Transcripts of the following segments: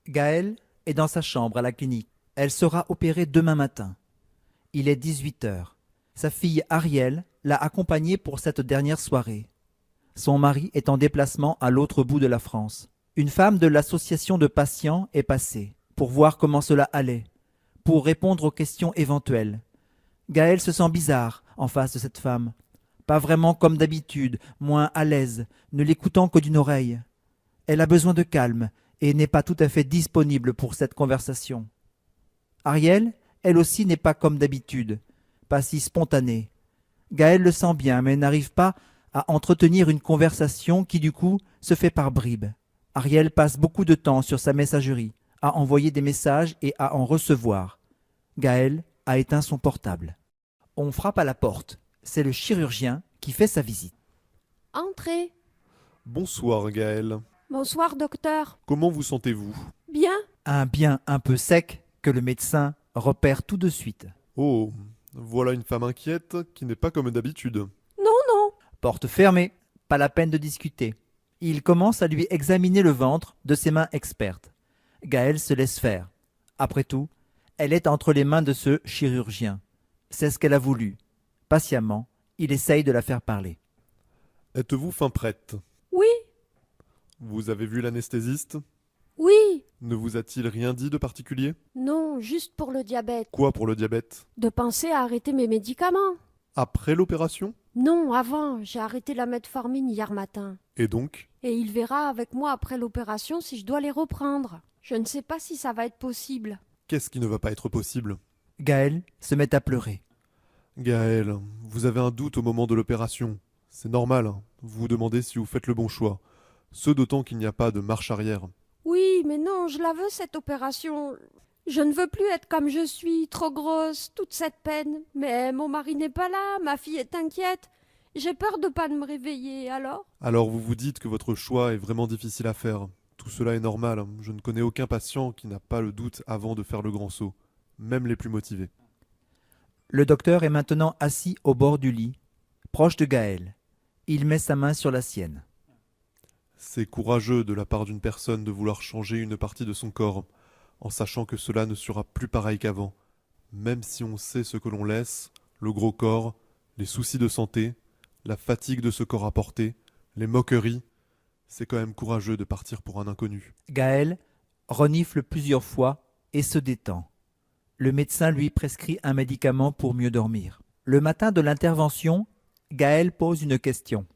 Gaëlle est dans sa chambre à la clinique. Elle sera opérée demain matin. Il est 18 heures. Sa fille Ariel l'a accompagnée pour cette dernière soirée. Son mari est en déplacement à l'autre bout de la France. Une femme de l'association de patients est passée pour voir comment cela allait, pour répondre aux questions éventuelles. Gaëlle se sent bizarre en face de cette femme. Pas vraiment comme d'habitude, moins à l'aise, ne l'écoutant que d'une oreille. Elle a besoin de calme et n'est pas tout à fait disponible pour cette conversation. Ariel, elle aussi, n'est pas comme d'habitude, pas si spontanée. Gaëlle le sent bien, mais n'arrive pas à entretenir une conversation qui, du coup, se fait par bribes. Ariel passe beaucoup de temps sur sa messagerie, à envoyer des messages et à en recevoir. Gaëlle a éteint son portable. On frappe à la porte. C'est le chirurgien qui fait sa visite. Entrez. Bonsoir Gaël. Bonsoir, docteur. Comment vous sentez-vous? Bien? Un bien un peu sec que le médecin repère tout de suite. Oh, voilà une femme inquiète qui n'est pas comme d'habitude. Non, non. Porte fermée, pas la peine de discuter. Il commence à lui examiner le ventre de ses mains expertes. Gaëlle se laisse faire. Après tout, elle est entre les mains de ce chirurgien. C'est ce qu'elle a voulu. Patiemment, il essaye de la faire parler. Êtes-vous fin prête? Oui, Vous avez vu l'anesthésiste? oui. Ne vous a-t-il rien dit de particulier? Non, juste pour le diabète. Quoi pour le diabète? De penser à arrêter mes médicaments. Après l'opération? Non, avant. J'ai arrêté la metformine hier matin. Et donc? Et il verra avec moi après l'opération si je dois les reprendre. Je ne sais pas si ça va être possible. Qu'est-ce qui ne va pas être possible? Gaëlle se met à pleurer. Gaël, vous avez un doute au moment de l'opération. C'est normal, hein. Vous vous demandez si vous faites le bon choix. Ce d'autant qu'il n'y a pas de marche arrière. Oui, mais non, je la veux cette opération. Je ne veux plus être comme je suis, trop grosse, toute cette peine. Mais mon mari n'est pas là, ma fille est inquiète. J'ai peur de pas me réveiller, alors? Alors vous vous dites que votre choix est vraiment difficile à faire. Tout cela est normal, hein. Je ne connais aucun patient qui n'a pas le doute avant de faire le grand saut, même les plus motivés. Le docteur est maintenant assis au bord du lit, proche de Gaëlle. Il met sa main sur la sienne. C'est courageux de la part d'une personne de vouloir changer une partie de son corps, en sachant que cela ne sera plus pareil qu'avant. Même si on sait ce que l'on laisse, le gros corps, les soucis de santé, la fatigue de ce corps à porter, les moqueries, c'est quand même courageux de partir pour un inconnu. Gaëlle renifle plusieurs fois et se détend. Le médecin lui prescrit un médicament pour mieux dormir. Le matin de l'intervention, Gaëlle pose une question.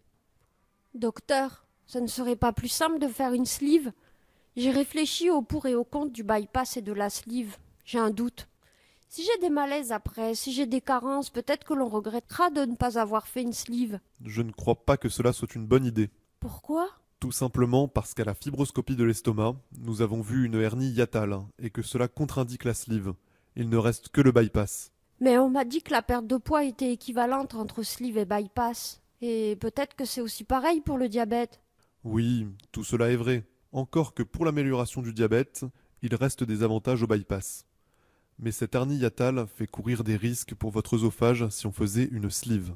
Docteur, ce ne serait pas plus simple de faire une sleeve? J'ai réfléchi au pour et au contre du bypass et de la sleeve. J'ai un doute. Si j'ai des malaises après, si j'ai des carences, peut-être que l'on regrettera de ne pas avoir fait une sleeve. Je ne crois pas que cela soit une bonne idée. Pourquoi? Tout simplement parce qu'à la fibroscopie de l'estomac, nous avons vu une hernie hiatale, hein, et que cela contre-indique la sleeve. Il ne reste que le bypass. Mais on m'a dit que la perte de poids était équivalente entre sleeve et bypass. Et peut-être que c'est aussi pareil pour le diabète. Oui, tout cela est vrai. Encore que pour l'amélioration du diabète, il reste des avantages au bypass. Mais cette hernie hiatale fait courir des risques pour votre œsophage si on faisait une sleeve.